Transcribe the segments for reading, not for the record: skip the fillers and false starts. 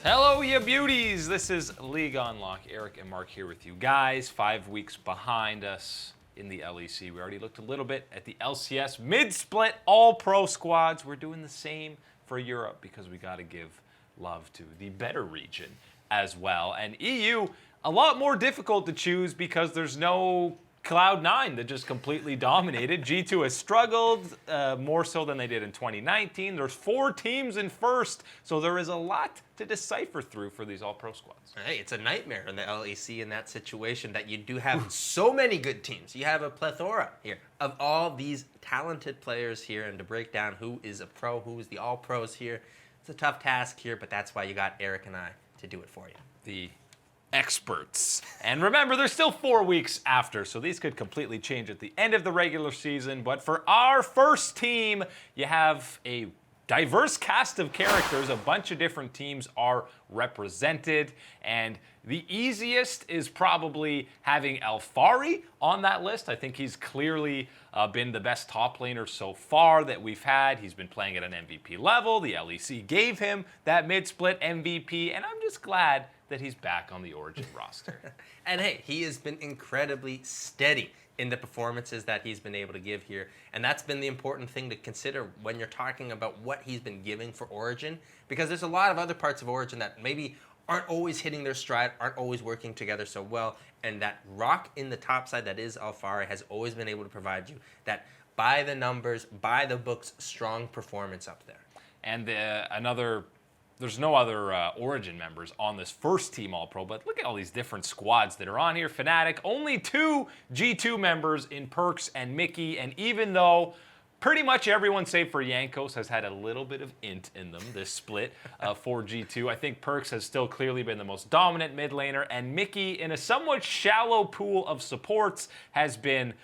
Hello, you beauties! This is League on Lock. Eric and Mark here with you guys. 5 weeks behind us in the LEC. We already looked a little bit at the LCS mid-split all-pro squads. We're doing the same for Europe because we got to give love to the better region as well. And EU, a lot more difficult to choose because there's no Cloud9 that just completely dominated. G2 has struggled more so than they did in 2019. There's 4 teams in first, so there is a lot to decipher through for these all-pro squads. Hey, it's a nightmare in the LEC in that situation that you do have so many good teams. You have a plethora here of all these talented players here, and to break down who is a pro, who is the all-pros here, it's a tough task here, but that's why you got Eric and I to do it for you. The experts. And remember, there's still 4 weeks after, so these could completely change at the end of the regular season. But for our first team, you have a diverse cast of characters. A bunch of different teams are represented, and the easiest is probably having Alfari on that list. I think he's clearly been the best top laner so far that we've had. He's been playing at an MVP level. The LEC gave him that mid-split MVP, and I'm just glad that he's back on the Origin roster. And hey, he has been incredibly steady in the performances that he's been able to give here. And that's been the important thing to consider when you're talking about what he's been giving for Origin, because there's a lot of other parts of Origin that maybe aren't always hitting their stride, aren't always working together so well. And that rock in the top side that is Alfari has always been able to provide you that by the numbers, by the books, strong performance up there. And there's no other Origin members on this first team All-Pro, but look at all these different squads that are on here. Fnatic, only 2 G2 members in Perks and Mickey, and even though pretty much everyone save for Jankos has had a little bit of int in them this split for G2, I think Perks has still clearly been the most dominant mid laner, and Mickey, in a somewhat shallow pool of supports, has been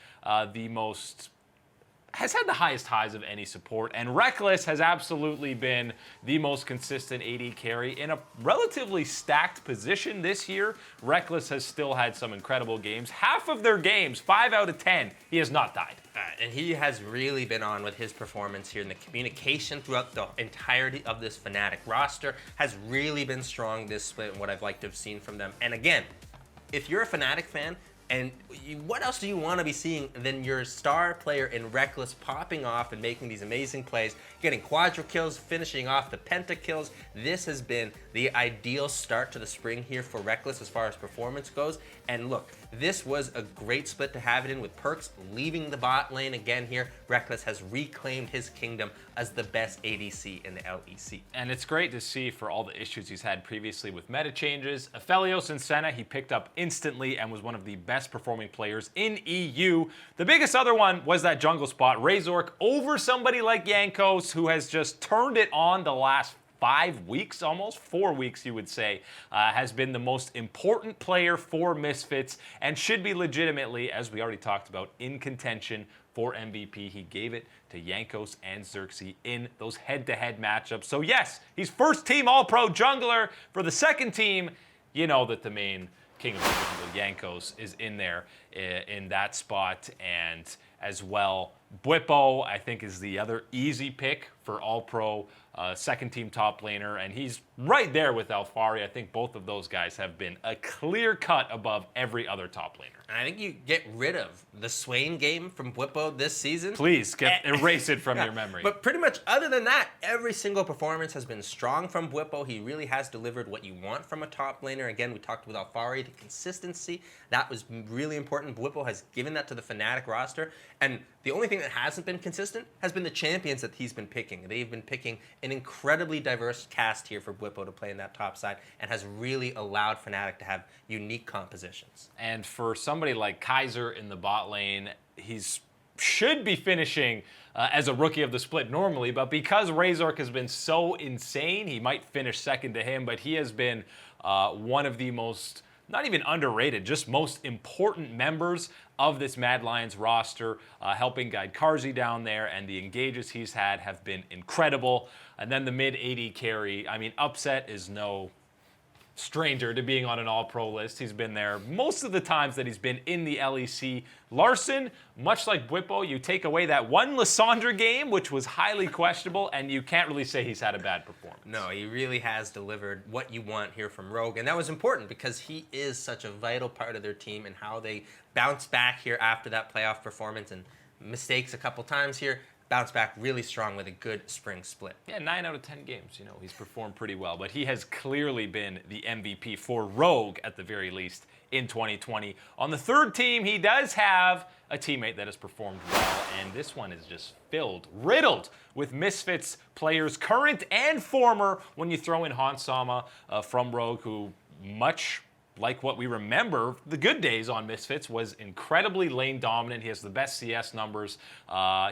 has had the highest highs of any support, and Reckless has absolutely been the most consistent AD carry in a relatively stacked position this year. Reckless has still had some incredible games. Half of their games, 5 out of 10, he has not died. And he has really been on with his performance here, and the communication throughout the entirety of this Fnatic roster has really been strong this split, and what I've liked to have seen from them. And again, if you're a Fnatic fan, and what else do you want to be seeing than your star player in Reckless popping off and making these amazing plays, getting quadra kills, finishing off the penta kills? This has been the ideal start to the spring here for Reckless as far as performance goes. And look, this was a great split to have it in with Perks leaving the bot lane again here. Reckless has reclaimed his kingdom as the best ADC in the LEC. And it's great to see for all the issues he's had previously with meta changes. Aphelios and Senna he picked up instantly and was one of the best performing players in EU. The biggest other one was that jungle spot. Razork over somebody like Jankos, who has just turned it on the last 5 weeks, almost 4 weeks you would say, has been the most important player for Misfits and should be legitimately, as we already talked about, in contention for MVP. He gave it to Jankos and Xerxes in those head-to-head matchups. So yes, he's first team All-Pro jungler. For the second team, you know that the main king of the jungle, Jankos, is in there in that spot. And as well, Bwipo, I think, is the other easy pick for All-Pro second team top laner, and he's right there with Alfari. I think both of those guys have been a clear cut above every other top laner. And I think you get rid of the Swain game from Bwipo this season. Please, erase it from your memory. But pretty much other than that, every single performance has been strong from Bwipo. He really has delivered what you want from a top laner. Again, we talked with Alfari, the consistency. That was really important. Bwipo has given that to the Fnatic roster. And the only thing that hasn't been consistent has been the champions that he's been picking. They've been picking an incredibly diverse cast here for Bwipo to play in that top side, and has really allowed Fnatic to have unique compositions. And for somebody like Kaiser in the bot lane, should be finishing as a rookie of the split normally, but because Razork has been so insane, he might finish second to him, but he has been one of the most, not even underrated, just most important members of this Mad Lions roster, helping guide Karzi down there, and the engages he's had have been incredible. And then the mid AD carry, I mean, Upset is no stranger to being on an all-pro list. He's been there most of the times that he's been in the LEC. Larson, much like Bwipo, you take away that one Lysandre game, which was highly questionable, and you can't really say he's had a bad performance. No, he really has delivered what you want here from Rogue, and that was important because he is such a vital part of their team and how they bounce back here after that playoff performance and mistakes a couple times here. Bounce back really strong with a good spring split. Yeah, 9 out of 10 games, he's performed pretty well. But he has clearly been the MVP for Rogue, at the very least, in 2020. On the third team, he does have a teammate that has performed well, and this one is just riddled with Misfits players, current and former, when you throw in Hans Sama from Rogue, who much like what we remember, the good days on Misfits, was incredibly lane dominant. He has the best CS numbers.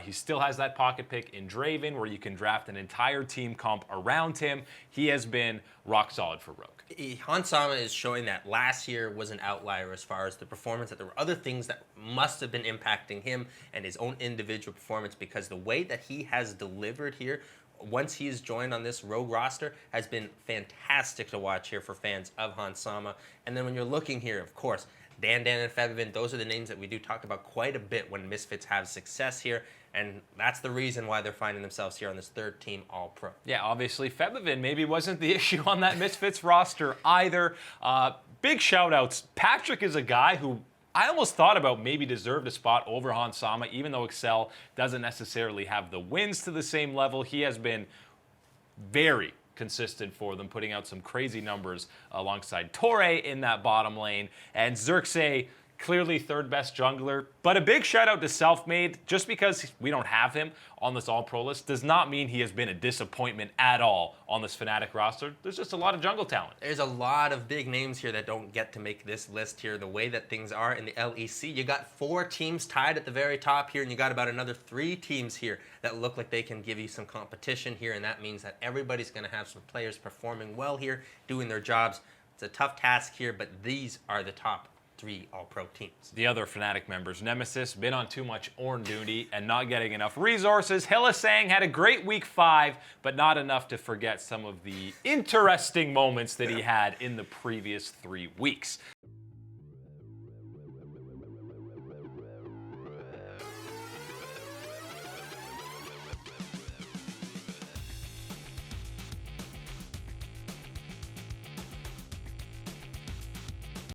He still has that pocket pick in Draven, where you can draft an entire team comp around him. He has been rock solid for Rogue. Hans Sama is showing that last year was an outlier as far as the performance, that there were other things that must have been impacting him and his own individual performance, because the way that he has delivered here once he's joined on this Rogue roster has been fantastic to watch here for fans of Hans Sama. And then when you're looking here, of course, Dan and Febvin, those are the names that we do talk about quite a bit when Misfits have success here, and that's the reason why they're finding themselves here on this third team All-Pro. Yeah, obviously, Febvin maybe wasn't the issue on that Misfits roster either. Big shout-outs. Patrick is a guy who I almost thought about maybe deserved a spot over Hans Sama, even though Excel doesn't necessarily have the wins to the same level. He has been very consistent for them, putting out some crazy numbers alongside Torre in that bottom lane. And Xerxes, clearly third best jungler. But a big shout out to Selfmade. Just because we don't have him on this all-pro list does not mean he has been a disappointment at all on this Fnatic roster. There's just a lot of jungle talent. There's a lot of big names here that don't get to make this list here the way that things are in the LEC. You got 4 teams tied at the very top here, and you got about another 3 teams here that look like they can give you some competition here, and that means that everybody's going to have some players performing well here, doing their jobs. It's a tough task here, but these are the top 3 all-pro teams. The other Fnatic members, Nemesis, been on too much Ornn duty and not getting enough resources. Hillisang had a great week 5, but not enough to forget some of the interesting moments that he had in the previous 3 weeks.